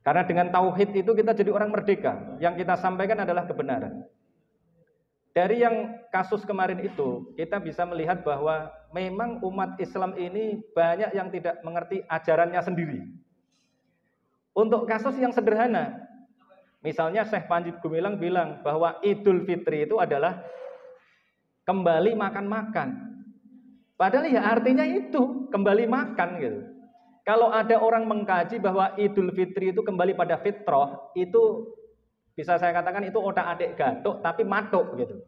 Karena dengan tauhid itu kita jadi orang merdeka. Yang kita sampaikan adalah kebenaran. Dari yang kasus kemarin itu, kita bisa melihat bahwa memang umat Islam ini banyak yang tidak mengerti ajarannya sendiri. Untuk kasus yang sederhana, misalnya Syekh Panji Gumilang bilang bahwa Idul Fitri itu adalah kembali makan-makan. Padahal ya artinya itu kembali makan gitu. Kalau ada orang mengkaji bahwa Idul Fitri itu kembali pada fitrah, itu bisa saya katakan itu otak-adik gatuk tapi matuk gitu.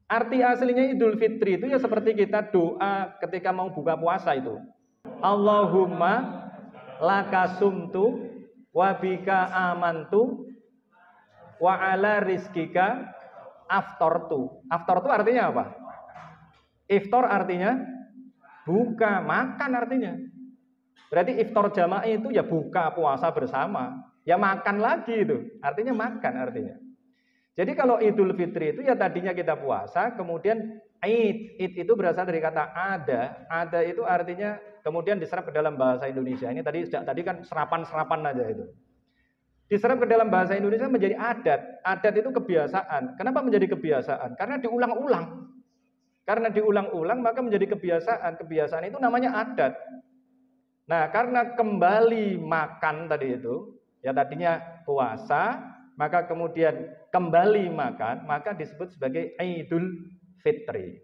Arti aslinya Idul Fitri itu ya seperti kita doa ketika mau buka puasa itu. Allahumma laka sumtu wa bika amantu wa ala rizkika aftortu. Aftortu artinya apa? Iftar artinya buka, makan artinya. Berarti iftar jamaah itu ya buka puasa bersama. Ya makan lagi itu. Artinya makan artinya. Jadi kalau Idul Fitri itu ya tadinya kita puasa, kemudian Id itu berasal dari kata ada. Ada itu artinya kemudian diserap ke dalam bahasa Indonesia. Ini tadi kan serapan-serapan aja itu. Diserap ke dalam bahasa Indonesia menjadi adat. Adat itu kebiasaan. Kenapa menjadi kebiasaan? Karena diulang-ulang. Karena diulang-ulang maka menjadi kebiasaan. Kebiasaan itu namanya adat. Nah, karena kembali makan tadi itu, ya tadinya puasa, maka kemudian kembali makan, maka disebut sebagai Idul Fitri.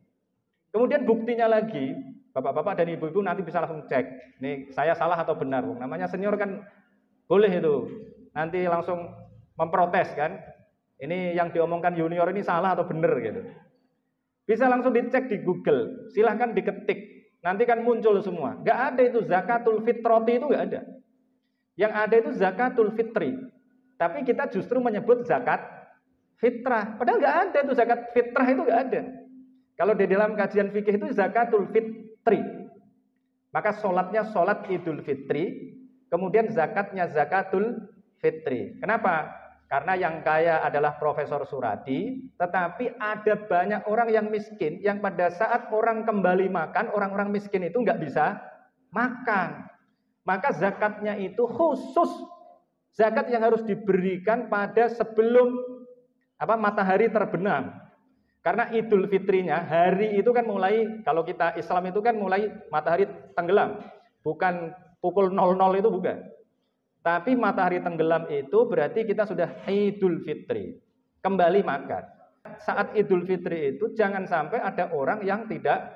Kemudian buktinya lagi, bapak-bapak dan ibu-ibu nanti bisa langsung cek, ini saya salah atau benar. Namanya senior kan boleh itu, nanti langsung memprotes kan, ini yang diomongkan junior ini salah atau benar gitu. Bisa langsung dicek di Google, silahkan diketik, nanti kan muncul semua. Gak ada itu zakatul fitroti itu gak ada. Yang ada itu zakatul fitri. Tapi kita justru menyebut zakat fitrah. Padahal nggak ada itu zakat fitrah itu nggak ada. Kalau di dalam kajian fikih itu zakatul fitri. Maka sholatnya sholat Idul Fitri, kemudian zakatnya zakatul fitri. Kenapa? Karena yang kaya adalah Profesor Suradi, tetapi ada banyak orang yang miskin yang pada saat orang kembali makan, orang-orang miskin itu nggak bisa makan. Maka zakatnya itu khusus zakat yang harus diberikan pada sebelum matahari terbenam. Karena Idul Fitrinya hari itu kan mulai, kalau kita Islam itu kan mulai matahari tenggelam, bukan pukul 00 itu bukan. Tapi matahari tenggelam itu berarti kita sudah Idul Fitri, kembali makan. Saat Idul Fitri itu jangan sampai ada orang yang tidak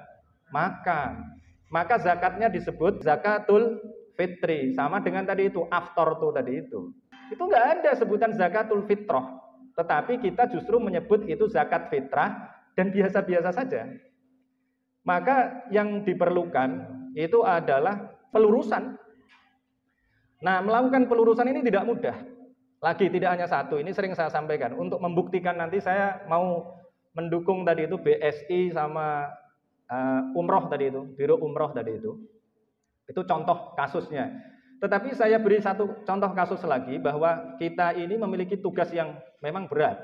makan. Maka zakatnya disebut zakatul fitri, sama dengan tadi itu aftor tuh tadi itu. Itu nggak ada sebutan zakatul fitrah, tetapi kita justru menyebut itu zakat fitrah dan biasa-biasa saja. Maka yang diperlukan itu adalah pelurusan. Nah, melakukan pelurusan ini tidak mudah. Lagi tidak hanya satu, ini sering saya sampaikan. Untuk membuktikan nanti saya mau mendukung tadi itu BSI sama umroh tadi itu, Biro Umroh tadi itu. Itu contoh kasusnya. Tetapi saya beri satu contoh kasus lagi bahwa kita ini memiliki tugas yang memang berat.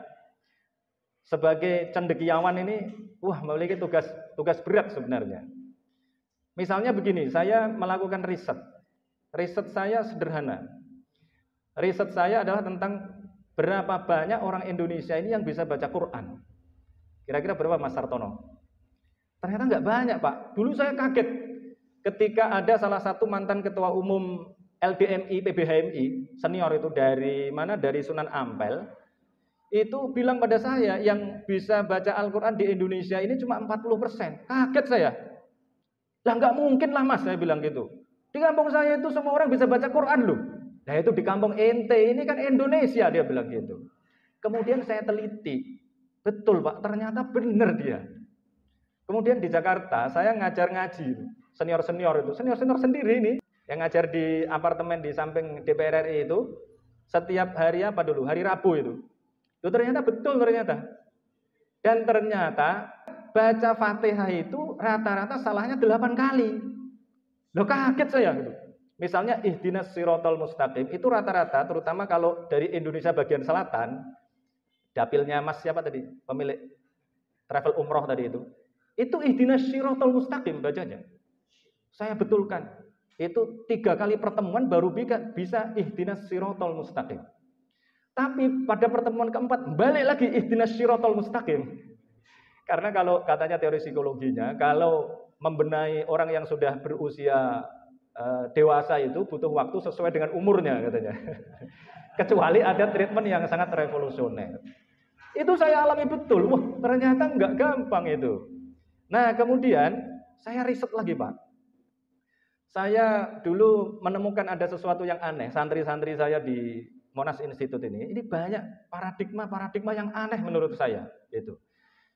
Sebagai cendekiawan ini, memiliki tugas berat sebenarnya. Misalnya begini, saya melakukan riset. Riset saya sederhana. Riset saya adalah tentang berapa banyak orang Indonesia ini yang bisa baca Quran. Kira-kira berapa Mas Sartono? Ternyata nggak banyak Pak. Dulu saya kaget ketika ada salah satu mantan ketua umum LDMI, PBHMI, senior itu dari mana? Dari Sunan Ampel. Itu bilang pada saya yang bisa baca Al-Quran di Indonesia ini cuma 40%. Kaget saya. Lah nggak mungkin lah Mas, saya bilang gitu. Di kampung saya itu semua orang bisa baca Quran loh. Nah itu di kampung ente ini kan Indonesia, dia bilang gitu. Kemudian saya teliti. Betul Pak, ternyata benar dia. Kemudian di Jakarta saya ngajar ngaji. Senior-senior itu, senior-senior sendiri ini. Yang ngajar di apartemen di samping DPR RI itu. Setiap hari hari Rabu itu. Itu ternyata betul ternyata. Dan ternyata baca Fatihah itu rata-rata salahnya 8 kali. Loh kaget saya gitu. Misalnya ihdinas sirotol mustaqim itu rata-rata terutama kalau dari Indonesia bagian selatan, dapilnya Mas siapa tadi? Pemilik travel umroh tadi itu ihdinas sirotol mustaqim bacanya. Saya betulkan. Itu 3 kali pertemuan baru bisa ihdinas sirotol mustaqim. Tapi pada pertemuan keempat balik lagi ihdinas sirotol mustaqim. Karena kalau katanya teori psikologinya, kalau membenahi orang yang sudah berusia dewasa itu butuh waktu sesuai dengan umurnya katanya. Kecuali ada treatment yang sangat revolusioner. Itu saya alami betul. Wah, ternyata nggak gampang itu. Nah, kemudian saya riset lagi, Pak. Saya dulu menemukan ada sesuatu yang aneh. Santri-santri saya di Monash Institute ini banyak paradigma yang aneh menurut saya. Gitu.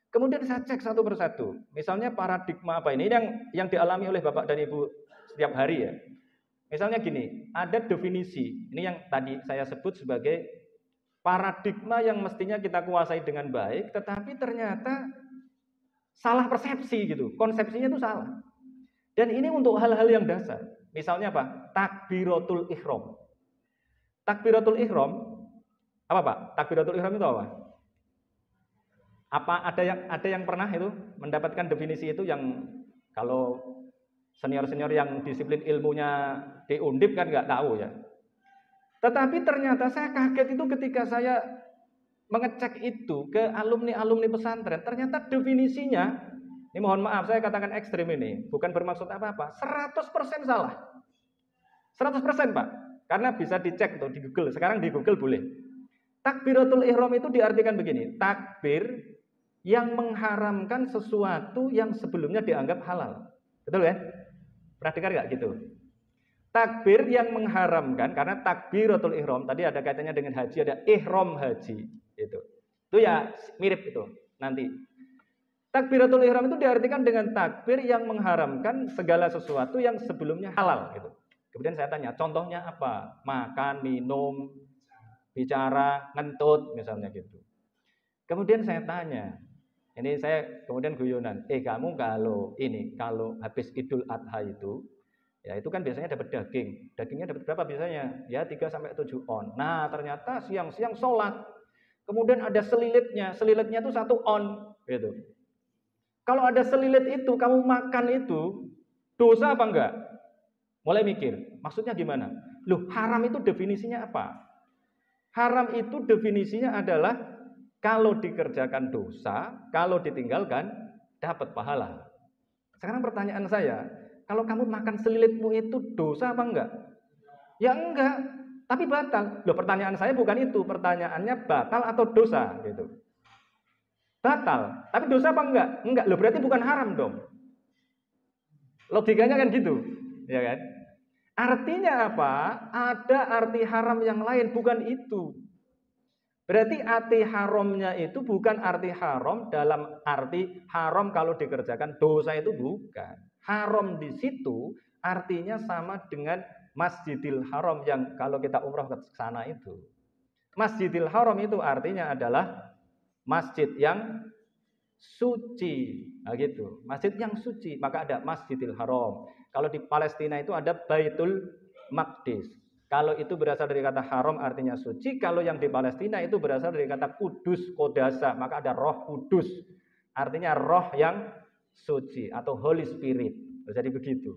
Kemudian saya cek satu persatu. Misalnya paradigma apa ini yang dialami oleh Bapak dan Ibu setiap hari ya. Misalnya gini, ada definisi. Ini yang tadi saya sebut sebagai paradigma yang mestinya kita kuasai dengan baik, tetapi ternyata salah persepsi gitu. Konsepsinya itu salah. Dan ini untuk hal-hal yang dasar. Misalnya apa? Takbiratul ihram. Takbiratul ihram apa, Pak? Takbiratul ihram itu apa? Apa ada yang pernah itu mendapatkan definisi itu yang kalau senior-senior yang disiplin ilmunya di Undip kan nggak tahu ya. Tetapi ternyata saya kaget itu ketika saya mengecek itu ke alumni-alumni pesantren, ternyata definisinya, ini mohon maaf saya katakan ekstrim ini, bukan bermaksud apa-apa, 100% salah. 100% Pak, karena bisa dicek tuh di Google, sekarang di Google boleh. Takbiratul ihram itu diartikan begini, takbir yang mengharamkan sesuatu yang sebelumnya dianggap halal. Betul ya? Pernah dengar nggak gitu? Takbir yang mengharamkan, karena takbiratul ihram tadi ada kaitannya dengan haji, ada ihram haji. Itu ya mirip itu nanti. Takbiratul ihram itu diartikan dengan takbir yang mengharamkan segala sesuatu yang sebelumnya halal gitu. Kemudian saya tanya, contohnya apa? Makan, minum, bicara, ngentut misalnya gitu. Kemudian saya tanya, ini saya kemudian guyonan, kamu kalau habis Idul Adha itu, ya itu kan biasanya dapat daging. Dagingnya dapat berapa biasanya? Ya 3-7 on. Nah, ternyata siang-siang sholat. Kemudian ada selilitnya itu 1 on gitu. Kalau ada selilit itu, kamu makan itu, dosa apa enggak? Mulai mikir, maksudnya gimana? Loh, haram itu definisinya apa? Haram itu definisinya adalah kalau dikerjakan dosa, kalau ditinggalkan dapat pahala. Sekarang pertanyaan saya, kalau kamu makan selilitmu itu dosa apa enggak? Ya enggak. Tapi batal. Loh, pertanyaan saya bukan itu, pertanyaannya batal atau dosa gitu. Batal, tapi dosa apa enggak? Enggak, loh berarti bukan haram dong. Logikanya kan gitu, ya kan? Artinya apa? Ada arti haram yang lain, bukan itu. Berarti arti haramnya itu bukan arti haram dalam arti haram kalau dikerjakan dosa itu bukan. Haram di situ artinya sama dengan Masjidil Haram yang kalau kita umroh ke sana itu. Masjidil Haram itu artinya adalah masjid yang suci. Nah, gitu. Masjid yang suci, maka ada Masjidil Haram. Kalau di Palestina itu ada Baitul Maqdis. Kalau itu berasal dari kata haram artinya suci, kalau yang di Palestina itu berasal dari kata kudus, kodasa, maka ada Roh Kudus. Artinya roh yang suci atau Holy Spirit. Jadi begitu.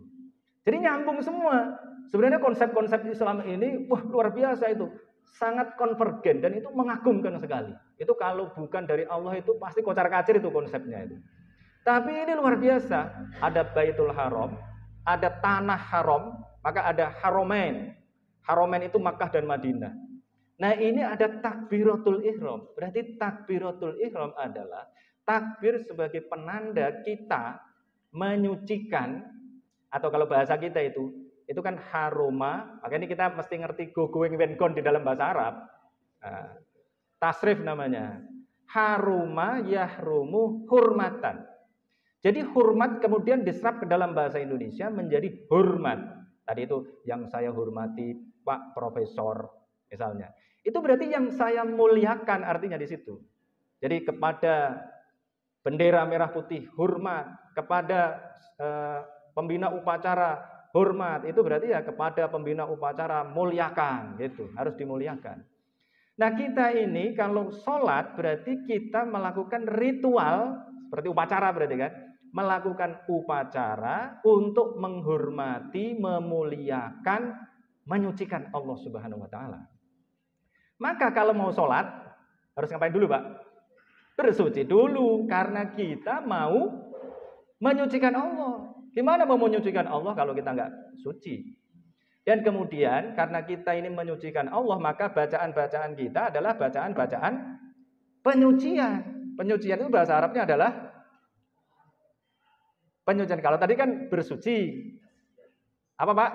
Jadi nyambung semua. Sebenarnya konsep-konsep Islam ini luar biasa itu. Sangat konvergen dan itu mengagumkan sekali. Itu kalau bukan dari Allah itu pasti kocar-kacir itu konsepnya itu. Tapi ini luar biasa. Ada Baitul Haram, ada tanah haram, maka ada Haramain. Haramain itu Makkah dan Madinah. Nah, ini ada takbiratul ihram. Berarti takbiratul ihram adalah takbir sebagai penanda kita menyucikan, atau kalau bahasa kita itu kan haroma, makanya kita mesti ngerti go going when gone di dalam bahasa Arab. Nah, tasrif namanya. Haruma yahrumu hurmatan. Jadi hormat kemudian diserap ke dalam bahasa Indonesia menjadi hormat. Tadi itu yang saya hormati Pak Profesor misalnya. Itu berarti yang saya muliakan artinya di situ. Jadi kepada bendera merah putih hormat, kepada pembina upacara hormat, itu berarti ya kepada pembina upacara muliakan gitu, harus dimuliakan. Nah, kita ini kalau sholat berarti kita melakukan ritual seperti upacara berarti kan, melakukan upacara untuk menghormati, memuliakan, menyucikan Allah Subhanahu wa taala. Maka kalau mau sholat harus ngapain dulu, Pak? Bersuci dulu, karena kita mau menyucikan Allah. Gimana mau menyucikan Allah kalau kita nggak suci? Dan kemudian karena kita ini menyucikan Allah, maka bacaan-bacaan kita adalah bacaan-bacaan penyucian. Penyucian itu bahasa Arabnya adalah penyucian. Kalau tadi kan bersuci. Apa, Pak?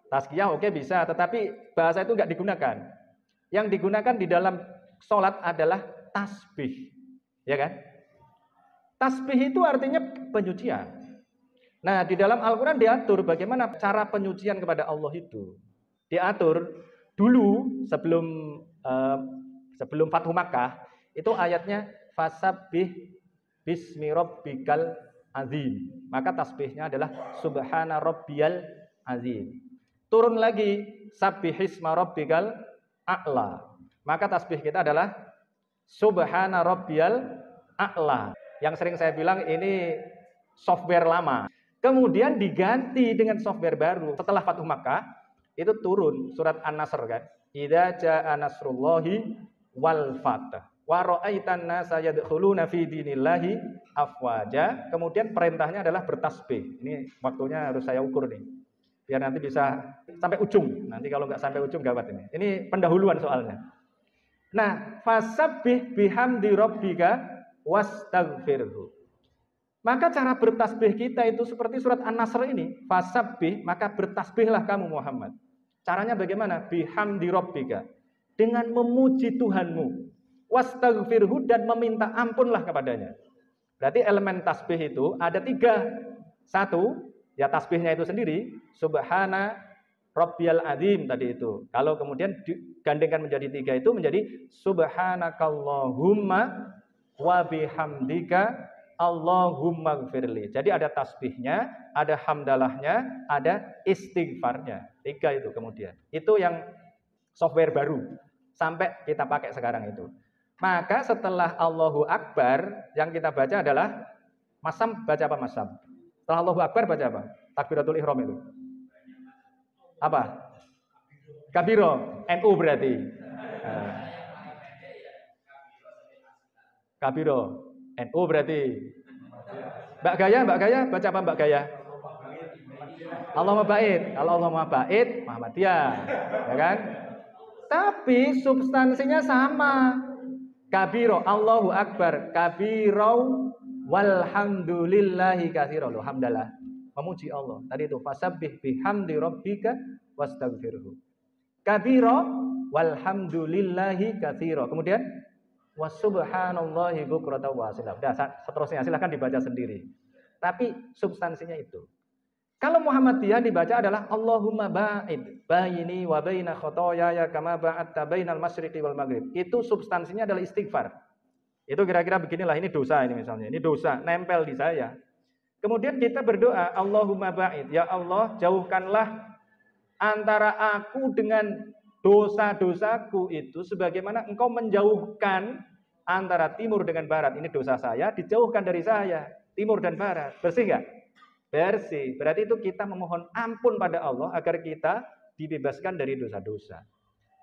Tazkiyah oke bisa, tetapi bahasa itu nggak digunakan. Yang digunakan di dalam sholat adalah tasbih. Ya kan? Tasbih itu artinya penyucian. Nah, di dalam Al-Quran diatur bagaimana cara penyucian kepada Allah itu. Diatur dulu sebelum Fathu Makkah, itu ayatnya fasabbih bismi rabbikal azim. Maka tasbihnya adalah subhana rabbiyal azim. Turun lagi sabbihisma rabbikal a'la. Maka tasbih kita adalah subhana rabbiyal a'la. Yang sering saya bilang ini software lama. Kemudian diganti dengan software baru. Setelah Fathu Makkah, itu turun surat An-Nasr kan. Idza jaa nasrullahi wal fath. Wa ra'aitan nasa yadkhuluna fi dinillahi afwaja. Kemudian perintahnya adalah bertasbih. Ini waktunya harus saya ukur nih. Biar nanti bisa sampai ujung. Nanti kalau nggak sampai ujung gawat ini. Ini pendahuluan soalnya. Nah, fasabbih bihamdi rabbika wastaghfirhu. Maka cara bertasbih kita itu seperti surat An-Nasr ini. Fasabbih, maka bertasbihlah kamu Muhammad. Caranya bagaimana? Bihamdi rabbika. Dengan memuji Tuhanmu. Wastaghfirhu, dan meminta ampunlah kepadanya. Berarti elemen tasbih itu ada 3. 1, ya tasbihnya itu sendiri. Subhana rabbiyal azim tadi itu. Kalau kemudian digandengkan menjadi 3 itu menjadi subhanakallahumma wa bihamdika Allahumma gfirli. Jadi ada tasbihnya, ada hamdalahnya, ada istighfarnya. 3 itu kemudian. Itu yang software baru. Sampai kita pakai sekarang itu. Maka setelah Allahu Akbar, yang kita baca adalah masam, baca apa masam? Setelah Allahu Akbar baca apa? Takbiratul ihram itu. Apa? Kabiro, NU berarti. Kabiro, NU berarti. Mbak Gaya, baca apa Mbak Gaya? Allahumma ba'id. Kalau Allahumma ba'id, Muhammadiyah. Ya kan? Tapi substansinya sama. Kabiro, Allahu Akbar. Kabiro, walhamdulillahi katsira. Alhamdulillah. Memuji Allah. Tadi itu fasabbih bihamdi rabbika wastaghfirhu. Kabiro, walhamdulillahi katsira. Kemudian wasubhanallahi bukratan wa asila. Seterusnya silakan dibaca sendiri. Tapi substansinya itu. Kalau Muhammadiyah dibaca adalah Allahumma ba'id baini wa baina khotoyaya kama ba'adta bainal masyriqi wal maghrib. Itu substansinya adalah istighfar. Itu kira-kira beginilah, ini dosa ini misalnya. Ini dosa nempel di saya. Kemudian kita berdoa, Allahumma ba'id, ya Allah, jauhkanlah antara aku dengan dosa-dosaku itu sebagaimana engkau menjauhkan antara timur dengan barat. Ini dosa saya, dijauhkan dari saya, timur dan barat. Bersih enggak? Bersih. Berarti itu kita memohon ampun pada Allah agar kita dibebaskan dari dosa-dosa.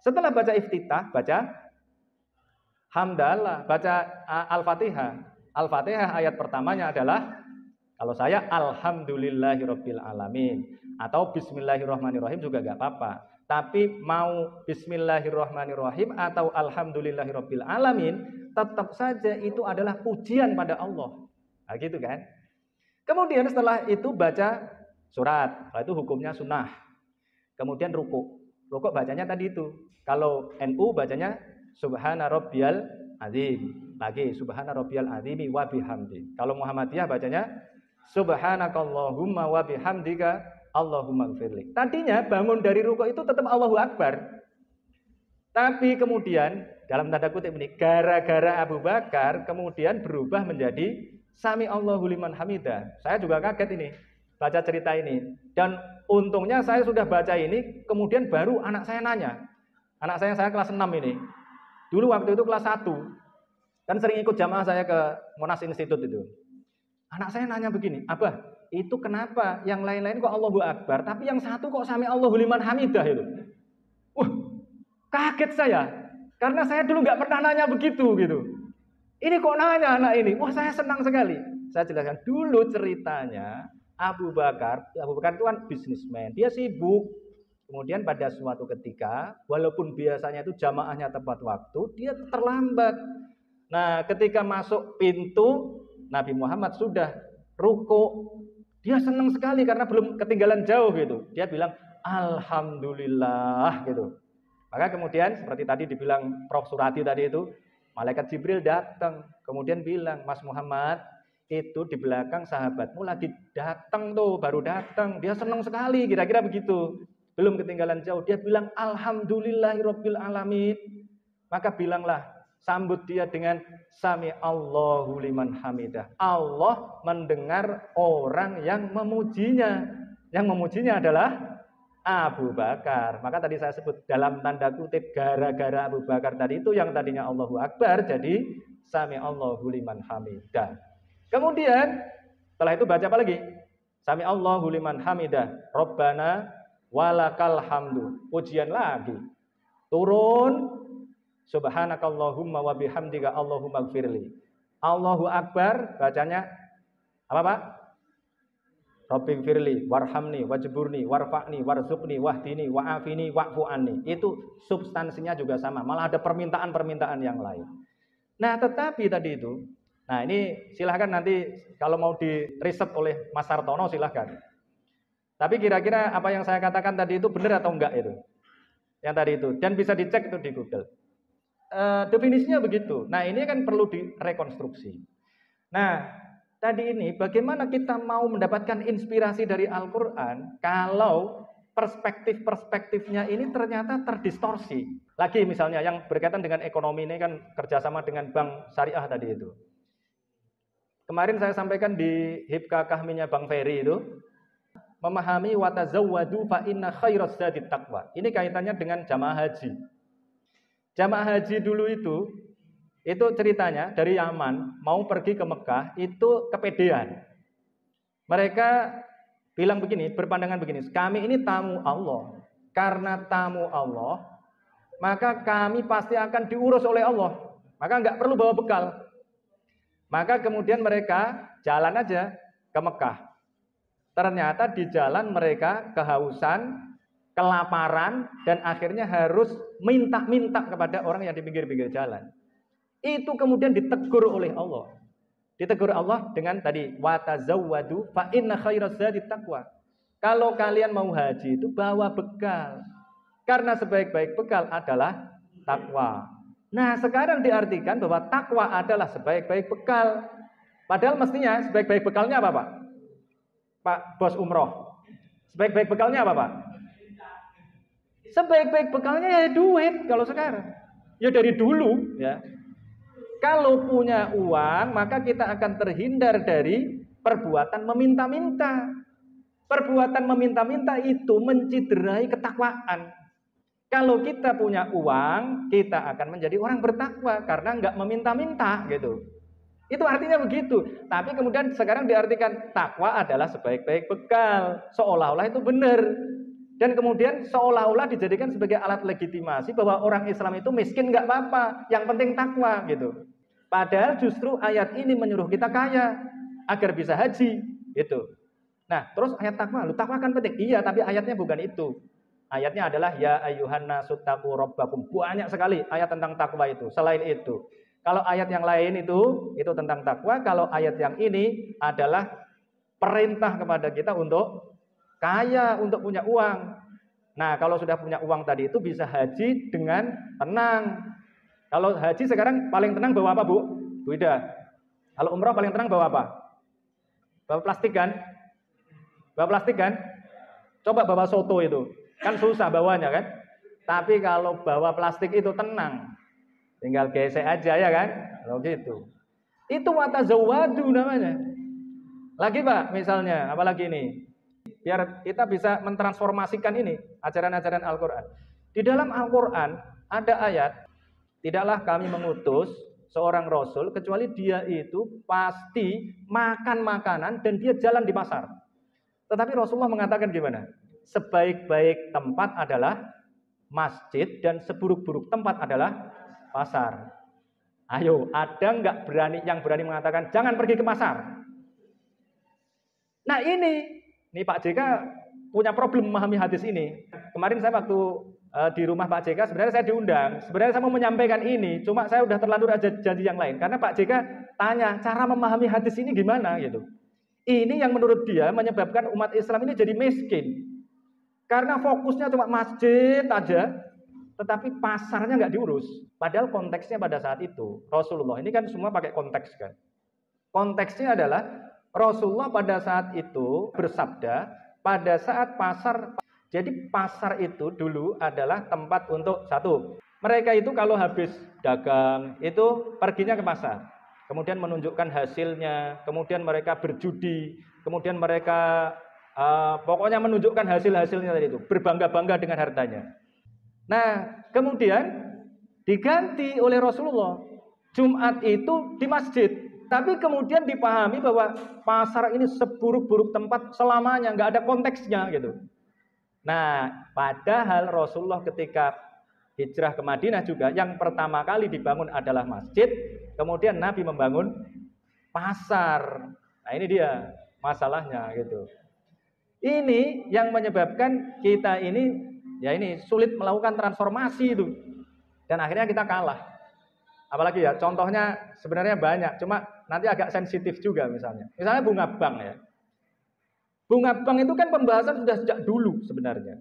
Setelah baca iftitah, baca hamdalah, baca Al-Fatihah. Al-Fatihah ayat pertamanya adalah, kalau saya alhamdulillahirabbil alamin atau bismillahirrahmanirrahim juga enggak apa-apa. Tapi mau bismillahirrahmanirrahim atau alhamdulillahirabbil alamin, tetap saja itu adalah pujian pada Allah. Nah, gitu kan? Kemudian setelah itu baca surat, setelah itu hukumnya sunnah. Kemudian ruku. Ruku bacanya tadi itu. Kalau NU bacanya subhana rabbiyal azim. Lagi subhana rabbiyal azimi wa bihamdi. Kalau Muhammadiyah bacanya subhanakallahumma wa bihamdika Allahumma gfirli. Tadinya bangun dari ruku itu tetap Allahu Akbar. Tapi kemudian dalam tanda kutip ini, gara-gara Abu Bakar kemudian berubah menjadi Sami Allahu liman hamidah. Saya juga kaget ini baca cerita ini. Dan untungnya saya sudah baca ini, kemudian baru anak saya nanya. Anak saya kelas 6 ini. Dulu waktu itu kelas 1. Kan sering ikut jamaah saya ke Monas Institute itu. Anak saya nanya begini, Abah, itu kenapa yang lain-lain kok Allahu Akbar, tapi yang satu kok sami Allahu liman hamidah itu? Wah, kaget saya. Karena saya dulu nggak pernah nanya begitu gitu. Ini kok nanya anak ini? Wah, saya senang sekali. Saya jelaskan dulu ceritanya. Abu Bakar itu kan bisnismen. Dia sibuk. Kemudian pada suatu ketika, walaupun biasanya itu jamaahnya tepat waktu, dia terlambat. Nah, ketika masuk pintu, Nabi Muhammad sudah ruku. Dia senang sekali karena belum ketinggalan jauh gitu. Dia bilang, Alhamdulillah gitu. Maka kemudian seperti tadi dibilang Prof. Surati tadi itu, malaikat Jibril datang. Kemudian bilang, Mas Muhammad, itu di belakang sahabatmu lagi datang tuh, baru datang. Dia senang sekali, kira-kira begitu. Belum ketinggalan jauh. Dia bilang, Alhamdulillahirabbil alamin. Maka bilanglah, sambut dia dengan sami Allahu liman hamidah. Allah mendengar orang yang memujinya. Yang memujinya adalah Abu Bakar. Maka tadi saya sebut dalam tanda kutip gara-gara Abu Bakar tadi itu yang tadinya Allahu Akbar jadi sami Allahu liman hamidah. Kemudian setelah itu baca apa lagi? Sami Allahu liman hamidah. Rabbana walakal hamdu. Pujian lagi. Turun. Subhanakallahumma wa bihamdika Allahumma gfirli. Allahu Akbar bacanya apa Pak? Rabbi gfirli warhamni wajburni warfa'ni warzuqni wahdini wa'afini wa'fu anni. Itu substansinya juga sama. Malah ada permintaan-permintaan yang lain. Nah, tetapi tadi itu, nah ini silahkan nanti kalau mau di riset oleh Mas Sartono silahkan. Tapi kira-kira apa yang saya katakan tadi itu benar atau enggak itu? Yang tadi itu. Dan bisa dicek itu di Google. Definisinya begitu. Nah, ini kan perlu direkonstruksi. Nah, tadi ini bagaimana kita mau mendapatkan inspirasi dari Al-Quran kalau perspektif-perspektifnya ini ternyata terdistorsi. Lagi misalnya yang berkaitan dengan ekonomi ini kan kerjasama dengan bank syariah tadi itu. Kemarin saya sampaikan di Hibka Kahminya Bang Ferry itu, memahami watazawwadu fa inna khairaz zadit taqwa. Ini kaitannya dengan jamaah haji. Jamaah haji dulu itu ceritanya dari Yaman mau pergi ke Mekah itu kepedean. Mereka bilang begini, berpandangan begini, kami ini tamu Allah. Karena tamu Allah, maka kami pasti akan diurus oleh Allah. Maka nggak perlu bawa bekal. Maka kemudian mereka jalan aja ke Mekah. Ternyata di jalan mereka kehausan, kelaparan, dan akhirnya harus minta-minta kepada orang yang di pinggir-pinggir jalan. Itu kemudian ditegur oleh Allah. Ditegur Allah dengan tadi watazawwadu fa inna khairaz zadit taqwa. Kalau kalian mau haji itu bawa bekal. Karena sebaik-baik bekal adalah takwa. Nah, sekarang diartikan bahwa takwa adalah sebaik-baik bekal. Padahal mestinya sebaik-baik bekalnya apa, Pak? Pak Bos Umroh. Sebaik-baik bekalnya apa, Pak? Sebaik-baik bekalnya ya duit kalau sekarang. Ya dari dulu ya. Kalau punya uang, maka kita akan terhindar dari perbuatan meminta-minta. Perbuatan meminta-minta itu menciderai ketakwaan. Kalau kita punya uang, kita akan menjadi orang bertakwa karena nggak meminta-minta gitu. Itu artinya begitu. Tapi kemudian sekarang diartikan takwa adalah sebaik-baik bekal. Seolah-olah itu benar. Dan kemudian seolah-olah dijadikan sebagai alat legitimasi bahwa orang Islam itu miskin nggak apa-apa, yang penting takwa gitu. Padahal justru ayat ini menyuruh kita kaya agar bisa haji gitu. Nah, terus ayat takwa, lu takwa kan penting. Iya, tapi ayatnya bukan itu. Ayatnya adalah ya ayyuhan nasu taqu rabbakum. Banyak sekali ayat tentang takwa itu. Selain itu, kalau ayat yang lain itu tentang takwa. Kalau ayat yang ini adalah perintah kepada kita untuk kaya, untuk punya uang. Nah, kalau sudah punya uang tadi itu bisa haji dengan tenang. Kalau haji sekarang paling tenang bawa apa, Bu? Bu Ida. Kalau umrah paling tenang bawa apa? Bawa plastik kan? Bawa plastik kan? Coba bawa soto itu. Kan susah bawanya kan? Tapi kalau bawa plastik itu tenang. Tinggal gesek aja ya kan? Kalau gitu. Itu watazawwadu namanya. Lagi Pak, misalnya, apalagi ini? Biar kita bisa mentransformasikan ini ajaran-ajaran Al-Quran. Di dalam Al-Quran ada ayat, tidaklah kami mengutus seorang rasul kecuali dia itu pasti makan makanan dan dia jalan di pasar. Tetapi Rasulullah mengatakan gimana? Sebaik-baik tempat adalah masjid dan seburuk-buruk tempat adalah pasar. Ayo, ada nggak yang berani mengatakan jangan pergi ke pasar? Nah ini Pak JK punya problem memahami hadis ini. Kemarin saya waktu di rumah Pak JK, sebenarnya saya diundang. Sebenarnya saya mau menyampaikan ini, cuma saya udah terlanjur aja janji yang lain. Karena Pak JK tanya cara memahami hadis ini gimana gitu. Ini yang menurut dia menyebabkan umat Islam ini jadi miskin. Karena fokusnya cuma masjid aja, tetapi pasarnya nggak diurus. Padahal konteksnya pada saat itu, Rasulullah ini kan semua pakai konteks kan. Konteksnya adalah Rasulullah pada saat itu bersabda, pada saat pasar, jadi pasar itu dulu adalah tempat untuk satu, mereka itu kalau habis dagang itu perginya ke pasar, kemudian menunjukkan hasilnya, kemudian mereka berjudi, kemudian mereka pokoknya menunjukkan hasil-hasilnya tadi itu, berbangga-bangga dengan hartanya. Nah, kemudian diganti oleh Rasulullah, Jumat itu di masjid. Tapi kemudian dipahami bahwa pasar ini seburuk-buruk tempat selamanya, nggak ada konteksnya gitu. Nah, padahal Rasulullah ketika hijrah ke Madinah juga yang pertama kali dibangun adalah masjid, kemudian Nabi membangun pasar. Nah, ini dia masalahnya gitu. Ini yang menyebabkan kita ini sulit melakukan transformasi itu. Dan akhirnya kita kalah. Apalagi ya, contohnya sebenarnya banyak, cuma nanti agak sensitif juga misalnya. Misalnya bunga bank ya. Bunga bank itu kan pembahasan sudah sejak dulu sebenarnya.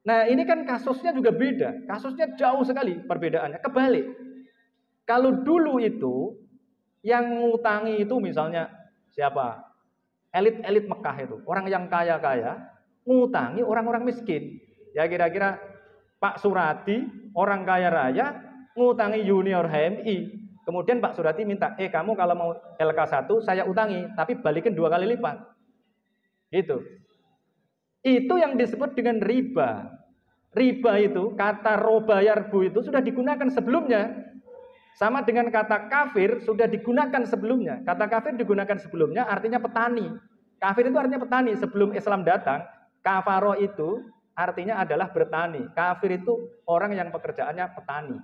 Nah ini kan kasusnya juga beda. Kasusnya jauh sekali perbedaannya. Kebalik. Kalau dulu itu, yang ngutangi itu misalnya siapa? Elit-elit Mekah itu. Orang yang kaya-kaya, ngutangi orang-orang miskin. Ya kira-kira Pak Surati, orang kaya raya, ngutangi junior HMI. Kemudian Pak Surati minta, kamu kalau mau LK1 saya utangi, tapi balikin 2 kali lipat. Gitu. Itu yang disebut dengan riba. Riba itu, kata roba yarbu itu sudah digunakan sebelumnya. Sama dengan kata kafir sudah digunakan sebelumnya. Kata kafir digunakan sebelumnya artinya petani. Kafir itu artinya petani. Sebelum Islam datang, kafaro itu artinya adalah bertani. Kafir itu orang yang pekerjaannya petani.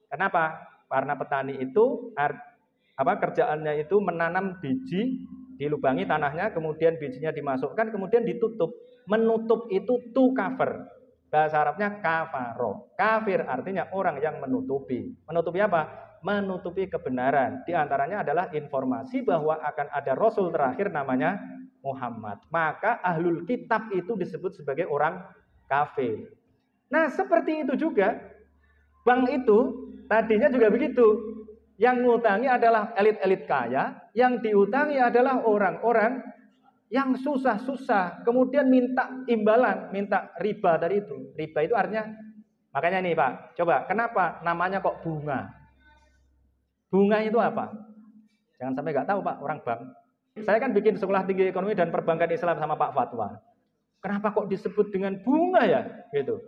Kenapa? Karena petani itu kerjaannya itu menanam biji, dilubangi tanahnya, kemudian bijinya dimasukkan, kemudian ditutup. Menutup itu to cover. Bahasa Arabnya kafaro. Kafir artinya orang yang menutupi. Menutupi apa? Menutupi kebenaran. Di antaranya adalah informasi bahwa akan ada Rasul terakhir namanya Muhammad. Maka ahlul kitab itu disebut sebagai orang kafir. Nah seperti itu juga bank itu tadinya juga begitu. Yang ngutangi adalah elit-elit kaya, yang diutangi adalah orang-orang yang susah-susah, kemudian minta imbalan, minta riba tadi itu. Riba itu artinya, makanya nih Pak, coba kenapa namanya kok bunga? Bunga itu apa? Jangan sampai nggak tahu Pak, orang bank. Saya kan bikin sekolah tinggi ekonomi dan perbankan Islam sama Pak Fatwa. Kenapa kok disebut dengan bunga ya? Gitu.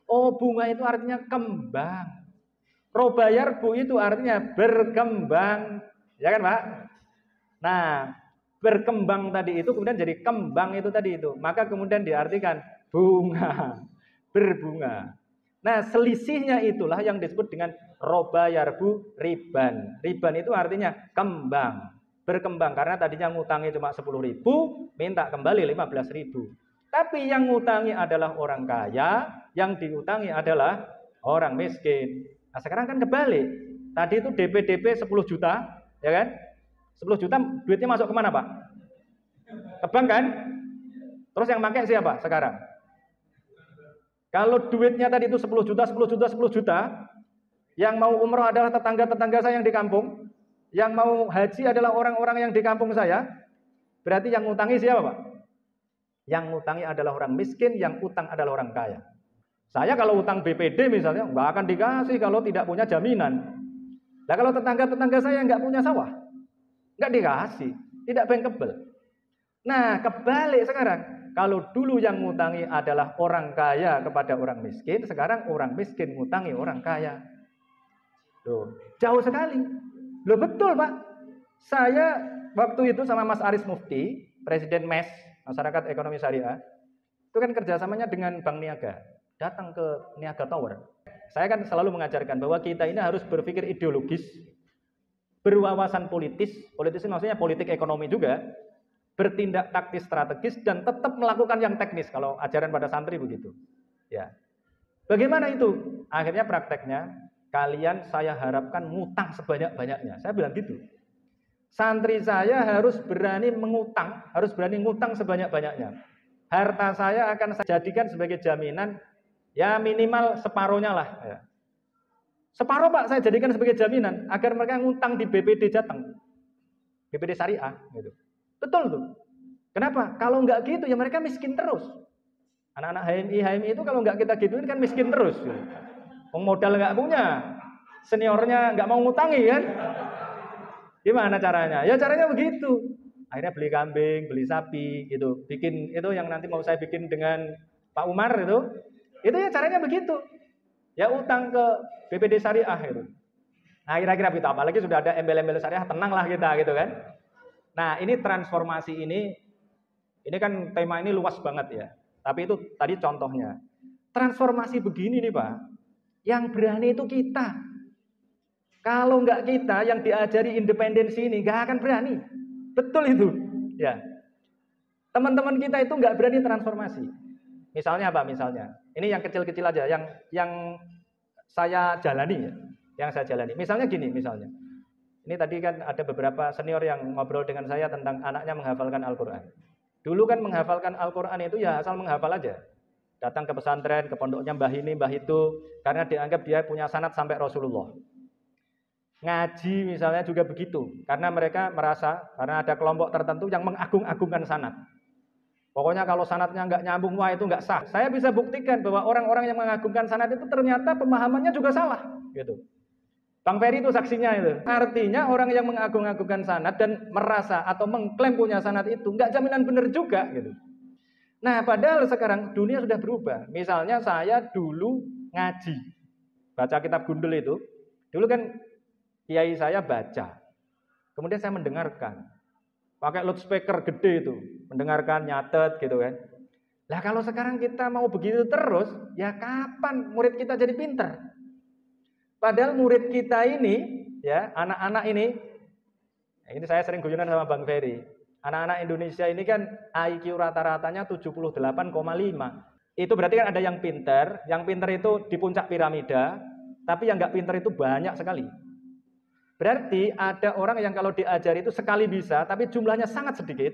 Oh, bunga itu artinya kembang. Robayar bu itu artinya berkembang, ya kan Pak? Nah, berkembang tadi itu kemudian jadi kembang itu tadi itu. Maka kemudian diartikan bunga, berbunga. Nah, selisihnya itulah yang disebut dengan robayar bu riban. Riban itu artinya kembang, berkembang. Karena tadinya ngutangi cuma 10.000, minta kembali 15.000. Tapi yang ngutangi adalah orang kaya, yang diutangi adalah orang miskin. Nah sekarang kan kebalik. Tadi itu DP 10 juta, ya kan? 10 juta duitnya masuk kemana Pak? Ke bank kan? Terus yang pakai siapa sekarang? Kalau duitnya tadi itu 10 juta, 10 juta, 10 juta, yang mau umroh adalah tetangga-tetangga saya yang di kampung, yang mau haji adalah orang-orang yang di kampung saya, berarti yang ngutangi siapa Pak? Yang ngutangi adalah orang miskin, yang utang adalah orang kaya. Saya kalau utang BPD misalnya, nggak akan dikasih kalau tidak punya jaminan. Nah kalau tetangga-tetangga saya nggak punya sawah, nggak dikasih, tidak bankable. Nah kebalik sekarang, kalau dulu yang ngutangi adalah orang kaya kepada orang miskin, sekarang orang miskin ngutangi orang kaya. Loh, jauh sekali. Loh betul Pak. Saya waktu itu sama Mas Aris Mufti, Presiden MES, Masyarakat Ekonomi Syariah, itu kan kerjasamanya dengan Bank Niaga. Datang ke Niaga Tower. Saya kan selalu mengajarkan bahwa kita ini harus berpikir ideologis, berwawasan politis maksudnya politik ekonomi juga, bertindak taktis strategis, dan tetap melakukan yang teknis. Kalau ajaran pada santri begitu. Ya. Bagaimana itu? Akhirnya prakteknya, kalian saya harapkan ngutang sebanyak-banyaknya. Saya bilang gitu. Santri saya harus berani mengutang, harus berani ngutang sebanyak-banyaknya. Harta saya akan saya jadikan sebagai jaminan, ya minimal separohnya lah. Ya. Separuh Pak saya jadikan sebagai jaminan, agar mereka ngutang di BPD Jateng. BPD Syariah. Gitu. Betul tuh. Kenapa? Kalau nggak gitu ya mereka miskin terus. Anak-anak HMI itu kalau nggak kita gituin kan miskin terus. Gitu. Modal nggak punya, seniornya nggak mau ngutangi kan? Gimana caranya? Ya caranya begitu. Akhirnya beli kambing, beli sapi, gitu. Bikin itu yang nanti mau saya bikin dengan Pak Umar itu ya caranya begitu. Ya utang ke BPD Syariah itu. Nah kira-kira begitu. Apalagi sudah ada embel-embel syariah, tenanglah kita gitu kan. Nah ini transformasi ini kan tema ini luas banget ya. Tapi itu tadi contohnya. Transformasi begini nih Pak, yang berani itu kita. Kalau nggak kita yang diajari independensi ini, nggak akan berani. Betul itu. Ya. Teman-teman kita itu nggak berani transformasi. Misalnya apa? Misalnya, ini yang kecil-kecil aja, yang saya jalani ya, yang saya jalani. Misalnya gini, misalnya. Ini tadi kan ada beberapa senior yang ngobrol dengan saya tentang anaknya menghafalkan Al-Quran. Dulu kan menghafalkan Al-Quran itu ya asal menghafal aja. Datang ke pesantren, ke pondoknya mbah ini, mbah itu, karena dianggap dia punya sanad sampai Rasulullah. Ngaji misalnya juga begitu, karena mereka merasa, karena ada kelompok tertentu yang mengagung-agungkan sanad. Pokoknya kalau sanadnya nggak nyambung, wah itu nggak sah. Saya bisa buktikan bahwa orang-orang yang mengagungkan sanad itu ternyata pemahamannya juga salah. Gitu. Bang Ferry itu saksinya itu. Artinya orang yang mengagung-agungkan sanad dan merasa atau mengklaim punya sanad itu nggak jaminan benar juga. Gitu. Nah padahal sekarang dunia sudah berubah. Misalnya saya dulu ngaji, baca kitab Gundul itu. Dulu kan kiai saya baca, kemudian saya mendengarkan, pakai loudspeaker gede itu, mendengarkan, nyatet gitu kan. Lah kalau sekarang kita mau begitu terus, ya kapan murid kita jadi pinter? Padahal murid kita ini, ya anak-anak ini saya sering guyonan sama Bang Ferry. Anak-anak Indonesia ini kan IQ rata-ratanya 78,5. Itu berarti kan ada yang pinter itu di puncak piramida, tapi yang nggak pinter itu banyak sekali. Berarti ada orang yang kalau diajari itu sekali bisa, tapi jumlahnya sangat sedikit.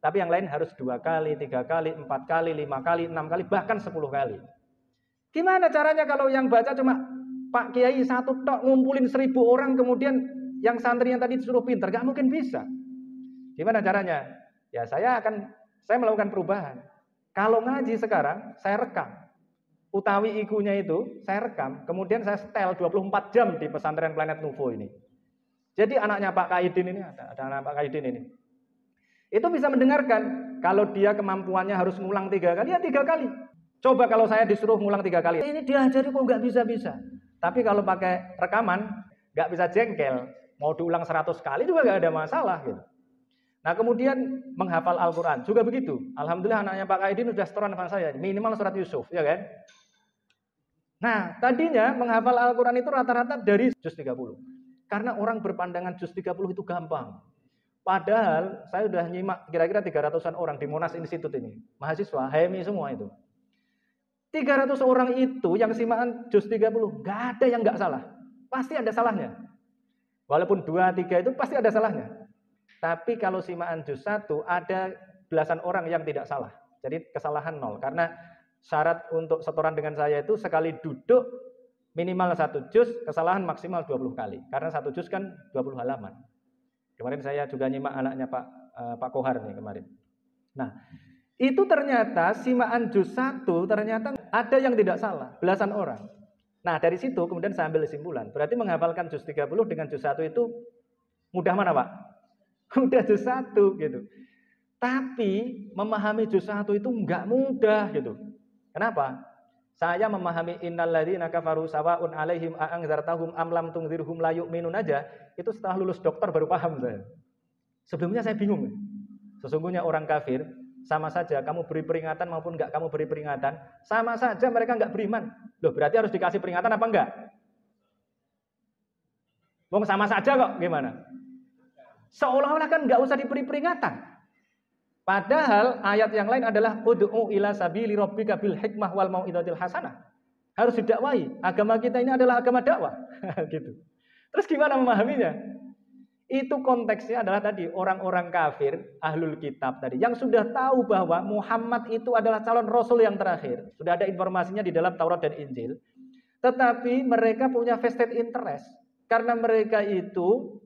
Tapi yang lain harus 2 kali, 3 kali, 4 kali, 5 kali, 6 kali, bahkan 10 kali. Gimana caranya kalau yang baca cuma Pak Kiai satu tok ngumpulin 1000 orang, kemudian yang santri yang tadi disuruh pinter? Gak mungkin bisa. Gimana caranya? Ya saya melakukan perubahan. Kalau ngaji sekarang, saya rekam. Utawi igunya itu, saya rekam. Kemudian saya setel 24 jam di pesantren Planet Nuvo ini. Jadi anaknya Pak Kaidin ini, ada anak Pak Kaidin ini. Itu bisa mendengarkan. Kalau dia kemampuannya harus ngulang 3 kali, ya 3 kali. Coba kalau saya disuruh ngulang 3 kali. Ini diajari kok nggak bisa-bisa. Tapi kalau pakai rekaman, nggak bisa jengkel. Mau diulang 100 kali juga nggak ada masalah gitu. Nah kemudian menghafal Al-Quran juga begitu. Alhamdulillah anaknya Pak Kaidin sudah setoran dengan saya, minimal surat Yusuf, ya kan? Nah tadinya menghafal Al-Quran itu rata-rata dari juz 30. Karena orang berpandangan juz 30 itu gampang. Padahal saya sudah nyimak kira-kira 300-an orang di Monas Institute ini. Mahasiswa, HMI semua itu. 300 orang itu yang simaan juz 30, nggak ada yang nggak salah. Pasti ada salahnya. Walaupun 2, 3 itu pasti ada salahnya. Tapi kalau simaan juz 1 ada belasan orang yang tidak salah. Jadi kesalahan 0. Karena syarat untuk setoran dengan saya itu sekali duduk minimal 1 juz, kesalahan maksimal 20 kali. Karena 1 juz kan 20 halaman. Kemarin saya juga nyimak anaknya Pak Kohar nih kemarin. Nah, itu ternyata simaan juz 1 ternyata ada yang tidak salah, belasan orang. Nah, dari situ kemudian saya ambil kesimpulan. Berarti menghafalkan juz 30 dengan juz 1 itu mudah mana, Pak? Mudah juz 1 gitu. Tapi memahami juz 1 itu enggak mudah gitu. Kenapa? Saya memahami innalladzina kafaru sawaun alaihim a'anzartahum am lam tunzirhum la yu'minun aja, itu setelah lulus dokter baru paham saya. Sebelumnya saya bingung. Sesungguhnya orang kafir sama saja kamu beri peringatan maupun enggak kamu beri peringatan, sama saja mereka enggak beriman. Loh, berarti harus dikasih peringatan apa enggak? Wong sama saja kok, gimana? Seolah-olah kan enggak usah diberi peringatan. Padahal ayat yang lain adalah ud'u ila sabili rabbika bil hikmah wal mau'izatil hasanah. Harus didakwai. Agama kita ini adalah agama dakwah. Gitu. Terus gimana memahaminya? Itu konteksnya adalah tadi orang-orang kafir, ahlul kitab tadi yang sudah tahu bahwa Muhammad itu adalah calon rasul yang terakhir. Sudah ada informasinya di dalam Taurat dan Injil. Tetapi mereka punya vested interest karena mereka itu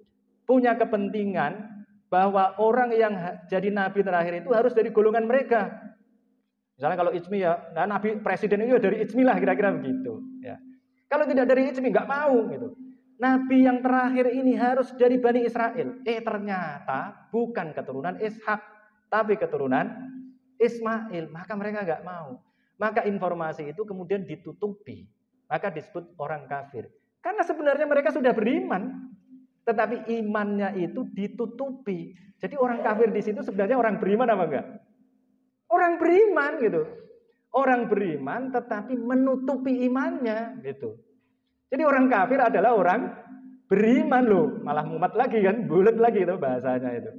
punya kepentingan bahwa orang yang jadi nabi terakhir itu harus dari golongan mereka. Misalnya kalau Ijmi ya, nah nabi presiden itu dari Ijmi lah kira-kira begitu. Ya. Kalau tidak dari Ijmi nggak mau gitu. Nabi yang terakhir ini harus dari Bani Israel. Ternyata bukan keturunan Ishak, tapi keturunan Ismail. Maka mereka nggak mau. Maka informasi itu kemudian ditutupi. Maka disebut orang kafir. Karena sebenarnya mereka sudah beriman. Tetapi imannya itu ditutupi. Jadi orang kafir di situ sebenarnya orang beriman apa enggak? Orang beriman gitu. Orang beriman tetapi menutupi imannya gitu. Jadi orang kafir adalah orang beriman loh. Malah mumet lagi kan, bulat lagi itu bahasanya itu.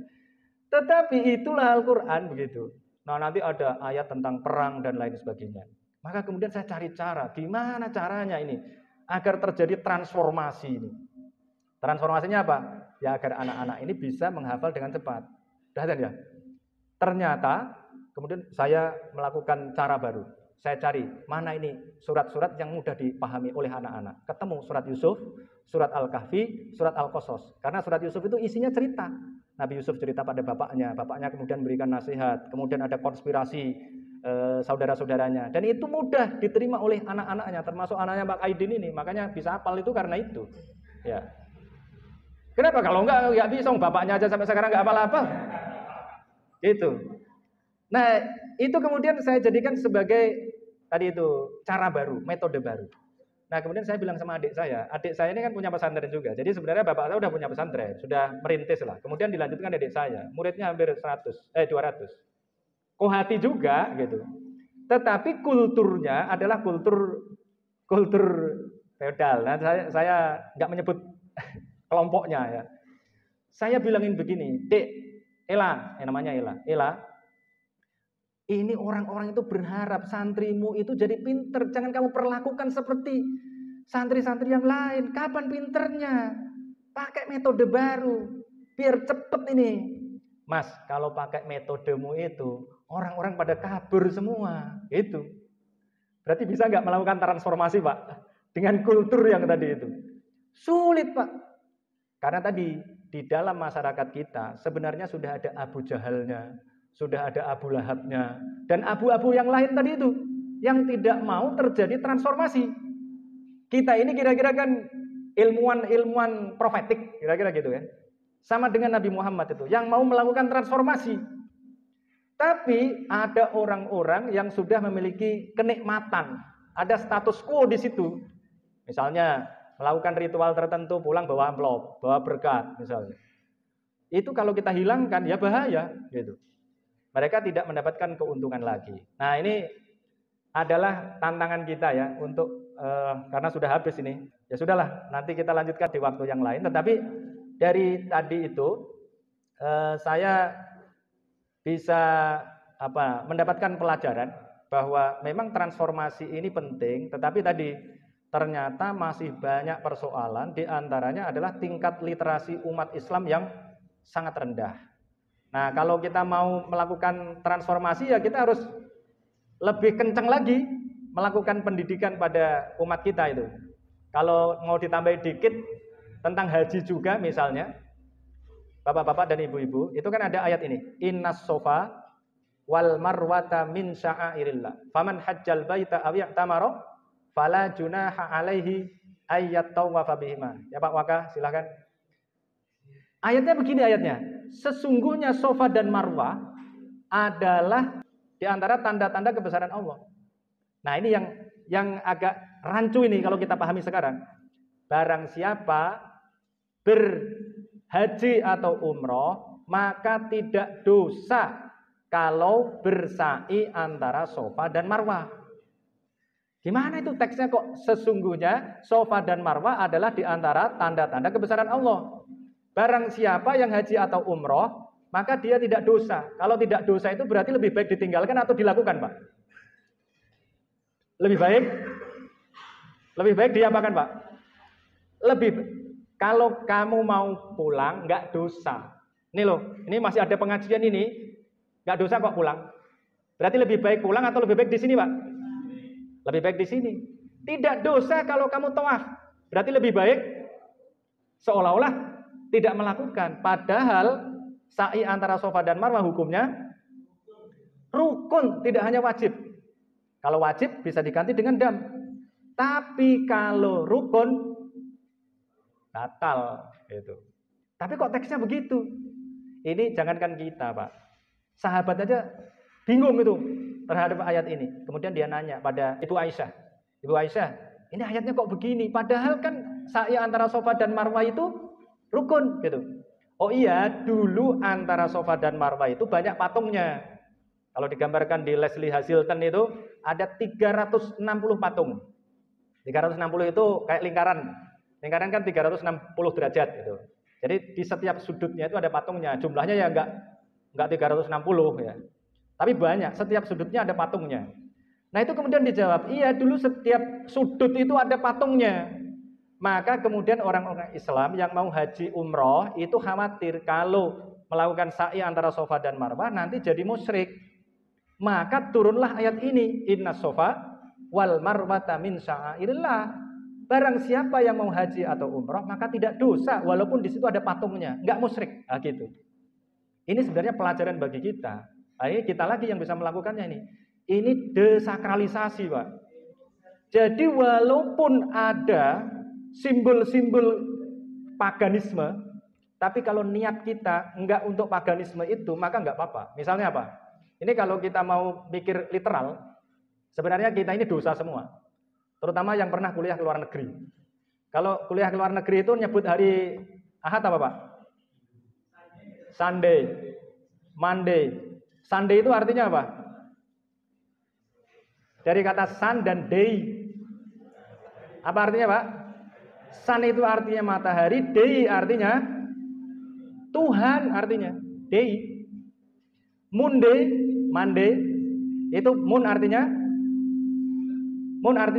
Tetapi itulah Al-Quran begitu. Nah nanti ada ayat tentang perang dan lain sebagainya. Maka kemudian saya cari cara. Gimana caranya ini? Agar terjadi transformasi ini. Transformasinya apa? Ya agar anak-anak ini bisa menghafal dengan cepat. Perhatian ya. Ternyata kemudian saya melakukan cara baru. Saya cari mana ini surat-surat yang mudah dipahami oleh anak-anak. Ketemu surat Yusuf, surat Al-Kahfi, surat Al-Qasas. Karena surat Yusuf itu isinya cerita. Nabi Yusuf cerita pada bapaknya. Bapaknya kemudian memberikan nasihat. Kemudian ada konspirasi saudara-saudaranya. Dan itu mudah diterima oleh anak-anaknya. Termasuk anaknya Pak Aidin ini. Makanya bisa hafal itu karena itu. Ya. Kenapa? Kalau enggak bisa, bapaknya aja sampai sekarang enggak hafal-hafal. Gitu. Nah, itu kemudian saya jadikan sebagai tadi itu cara baru, metode baru. Nah, kemudian saya bilang sama adik saya ini kan punya pesantren juga. Jadi sebenarnya bapak saya udah punya pesantren, sudah merintis lah. Kemudian dilanjutkan adik saya, muridnya hampir 200. Kohati juga gitu. Tetapi kulturnya adalah kultur feodal. Nah, saya enggak menyebut kelompoknya ya. Saya bilangin begini, Dek, Ela, namanya Ela, ini orang-orang itu berharap santrimu itu jadi pinter. Jangan kamu perlakukan seperti santri-santri yang lain. Kapan pinternya? Pakai metode baru, biar cepet ini. Mas, kalau pakai metodemu itu, orang-orang pada kabur semua. Itu. Berarti bisa nggak melakukan transformasi, Pak? Dengan kultur yang tadi itu. Sulit, Pak. Karena tadi di dalam masyarakat kita sebenarnya sudah ada Abu Jahalnya, sudah ada Abu Lahabnya, dan abu-abu yang lain tadi itu yang tidak mau terjadi transformasi. Kita ini kira-kira kan ilmuwan profetik, kira-kira gitu kan. Sama dengan Nabi Muhammad itu yang mau melakukan transformasi. Tapi ada orang-orang yang sudah memiliki kenikmatan, ada status quo di situ. Misalnya melakukan ritual tertentu, pulang bawa amplop, bawa berkat misalnya. Itu kalau kita hilangkan ya bahaya gitu. Mereka tidak mendapatkan keuntungan lagi. Nah, ini adalah tantangan kita ya untuk karena sudah habis ini. Ya sudahlah, nanti kita lanjutkan di waktu yang lain. Tetapi dari tadi itu saya bisa mendapatkan pelajaran bahwa memang transformasi ini penting, tetapi tadi ternyata masih banyak persoalan, di antaranya adalah tingkat literasi umat Islam yang sangat rendah. Nah, kalau kita mau melakukan transformasi ya kita harus lebih kencang lagi melakukan pendidikan pada umat kita itu. Kalau mau ditambahin dikit tentang haji juga misalnya, Bapak-bapak dan ibu-ibu, itu kan ada ayat ini, Innas sofa wal marwata min sya'airillah. Faman hajjal baita aw ya'tamara fala junaha alaihi ayyat tawafa bihima. Ya Pak Waka, silakan. Ayatnya begini ayatnya. Sesungguhnya Sofa dan Marwah adalah di antara tanda-tanda kebesaran Allah. Nah, ini yang yang agak rancu ini kalau kita pahami sekarang. Barang siapa berhaji atau umroh, maka tidak dosa kalau bersa'i antara Safa dan Marwah. Gimana itu teksnya kok? Sesungguhnya Safa dan Marwah adalah di antara tanda-tanda kebesaran Allah. Barang siapa yang haji atau umroh, maka dia tidak dosa. Kalau tidak dosa itu berarti lebih baik ditinggalkan atau dilakukan, Pak? Lebih baik diapakan, Pak? Kalau kamu mau pulang, nggak dosa. Ini loh, ini masih ada pengajian ini, nggak dosa kok pulang. Berarti lebih baik pulang atau lebih baik di sini, Pak? Lebih baik di sini. Tidak dosa kalau kamu tawaf. Berarti lebih baik seolah-olah tidak melakukan. Padahal sa'i antara Safa dan Marwah hukumnya rukun, tidak hanya wajib. Kalau wajib bisa diganti dengan dam. Tapi kalau rukun batal gitu. Tapi kok teksnya begitu? Ini jangankan kita, Pak. Sahabat aja bingung itu terhadap ayat ini. Kemudian dia nanya pada Ibu Aisyah. Ibu Aisyah, ini ayatnya kok begini? Padahal kan sa'i antara Safa dan Marwah itu rukun gitu. Oh iya, dulu antara Safa dan Marwah itu banyak patungnya. Kalau digambarkan di Leslie Hazilton itu ada 360 patung. 360 itu kayak lingkaran. Lingkaran kan 360 derajat gitu. Jadi di setiap sudutnya itu ada patungnya. Jumlahnya ya enggak 360 ya. Tapi banyak, setiap sudutnya ada patungnya. Nah itu kemudian dijawab, iya dulu setiap sudut itu ada patungnya. Maka kemudian orang-orang Islam yang mau haji umroh itu khawatir kalau melakukan sa'i antara Safa dan Marwah nanti jadi musyrik. Maka turunlah ayat ini, Inna Safa wal Marwata min sya'airillah. Barang siapa yang mau haji atau umroh maka tidak dosa walaupun di situ ada patungnya, enggak musyrik. Nah, gitu. Ini sebenarnya pelajaran bagi kita. Ini kita lagi yang bisa melakukannya ini. Ini desakralisasi, Pak. Jadi walaupun ada simbol-simbol paganisme, tapi kalau niat kita enggak untuk paganisme itu, maka enggak apa-apa. Misalnya apa? Ini kalau kita mau mikir literal, sebenarnya kita ini dosa semua. Terutama yang pernah kuliah ke luar negeri. Kalau kuliah ke luar negeri itu nyebut hari Ahad apa, Pak? Sunday, Monday. Sunday itu artinya apa? Dari kata sun dan day. Apa artinya, Pak? Sun itu artinya matahari, day artinya Tuhan artinya. Day. Monday, Monday itu moon artinya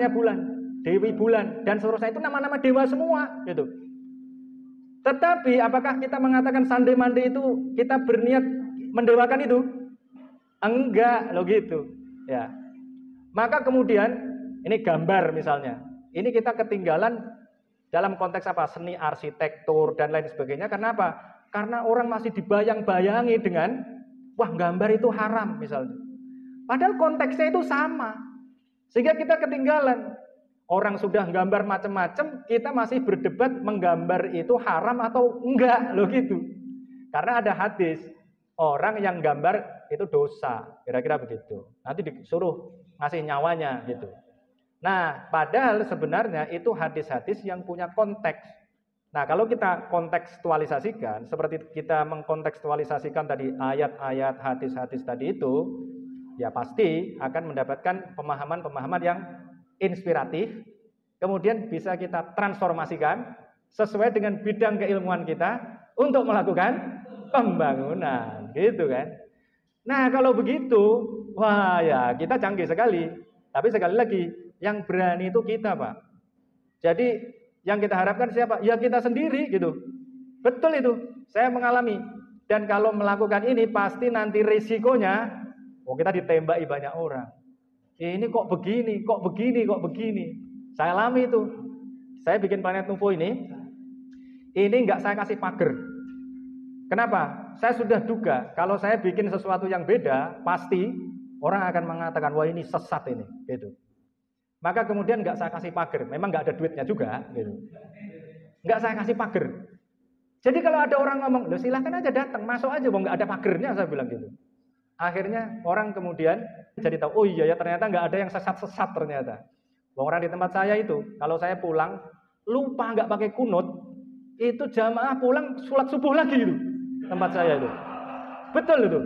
bulan, dewi bulan dan seterusnya itu nama-nama dewa semua gitu. Tetapi apakah kita mengatakan Sunday Monday itu kita berniat mendewakan itu? Enggak, lo gitu. Ya. Maka kemudian ini gambar misalnya. Ini kita ketinggalan dalam konteks apa? Seni arsitektur dan lain sebagainya. Kenapa? Karena orang masih dibayang-bayangi dengan wah, gambar itu haram misalnya. Padahal konteksnya itu sama. Sehingga kita ketinggalan. Orang sudah gambar macam-macam, kita masih berdebat menggambar itu haram atau enggak, lo gitu. Karena ada hadis, orang yang gambar itu dosa, kira-kira begitu. Nanti disuruh ngasih nyawanya gitu. Nah, padahal sebenarnya itu hadis-hadis yang punya konteks. Nah, kalau kita kontekstualisasikan, seperti kita mengkontekstualisasikan tadi ayat-ayat, hadis-hadis tadi itu, ya pasti akan mendapatkan pemahaman-pemahaman yang inspiratif, kemudian bisa kita transformasikan sesuai dengan bidang keilmuan kita untuk melakukan pembangunan, gitu kan. Nah, kalau begitu, wah ya kita canggih sekali. Tapi sekali lagi, yang berani itu kita, Pak. Jadi yang kita harapkan siapa? Ya kita sendiri gitu. Betul itu, saya mengalami. Dan kalau melakukan ini pasti nanti risikonya, kita ditembaki banyak orang. Ini kok begini, kok begini, kok begini. Saya alami itu. Saya bikin Planet Nuvo ini enggak saya kasih pagar. Kenapa? Saya sudah duga kalau saya bikin sesuatu yang beda, pasti orang akan mengatakan wah ini sesat ini, gitu. Maka kemudian enggak saya kasih pagar. Memang enggak ada duitnya juga, gitu. Enggak saya kasih pagar. Jadi kalau ada orang ngomong, loh silahkan aja datang, masuk aja, enggak ada pagernya, saya bilang gitu. Akhirnya orang kemudian jadi tahu, oh iya ya ternyata enggak ada yang sesat-sesat ternyata. Orang di tempat saya itu, kalau saya pulang lupa nggak pakai kunut, itu jamaah pulang sholat subuh lagi itu. Tempat saya itu. Betul itu.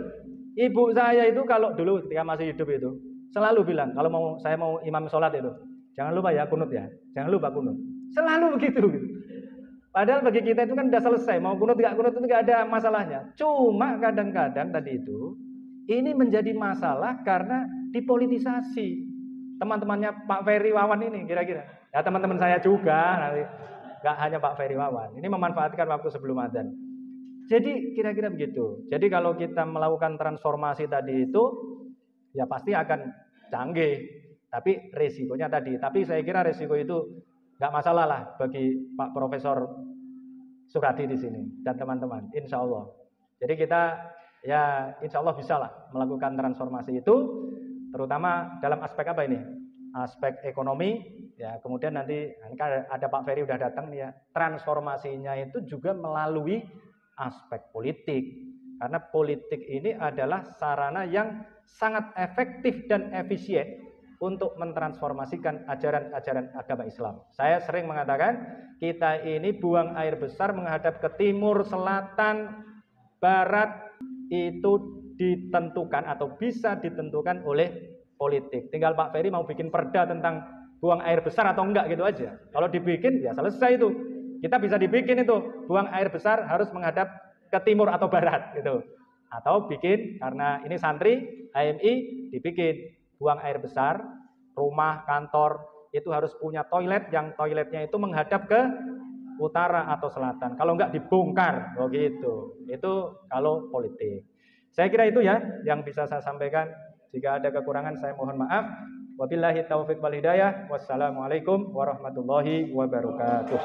Ibu saya itu kalau dulu ketika masih hidup itu selalu bilang kalau saya mau imam sholat itu, jangan lupa ya kunut ya, jangan lupa kunut. Selalu begitu. Gitu. Padahal bagi kita itu kan udah selesai, mau kunut itu nggak ada masalahnya. Cuma kadang-kadang tadi itu ini menjadi masalah karena dipolitisasi. Teman-temannya Pak Ferry Wawan ini kira-kira. Ya teman-teman saya juga, nanti nggak hanya Pak Ferry Wawan. Ini memanfaatkan waktu sebelum adzan. Jadi kira-kira begitu. Jadi kalau kita melakukan transformasi tadi itu, ya pasti akan canggih. Tapi resikonya tadi. Tapi saya kira resiko itu nggak masalah lah bagi Pak Profesor Suradi di sini dan teman-teman. Insya Allah. Jadi kita ya insya Allah bisa lah melakukan transformasi itu. Terutama dalam aspek apa ini? Aspek ekonomi, ya kemudian nanti ada Pak Ferry udah datang nih ya. Transformasinya itu juga melalui aspek politik. Karena politik ini adalah sarana yang sangat efektif dan efisien untuk mentransformasikan ajaran-ajaran agama Islam. Saya sering mengatakan, kita ini buang air besar menghadap ke timur, selatan, barat, itu ditentukan atau bisa ditentukan oleh politik. Tinggal Pak Ferry mau bikin perda tentang buang air besar atau enggak gitu aja. Kalau dibikin ya selesai itu. Kita bisa dibikin itu buang air besar harus menghadap ke timur atau barat gitu. Atau bikin karena ini santri HMI dibikin buang air besar rumah kantor itu harus punya toilet yang toiletnya itu menghadap ke utara atau selatan. Kalau enggak dibongkar begitu. Itu kalau politik. Saya kira itu ya yang bisa saya sampaikan. Jika ada kekurangan saya mohon maaf. Wabillahi taufiq wal hidayah. Wassalamualaikum warahmatullahi wabarakatuh.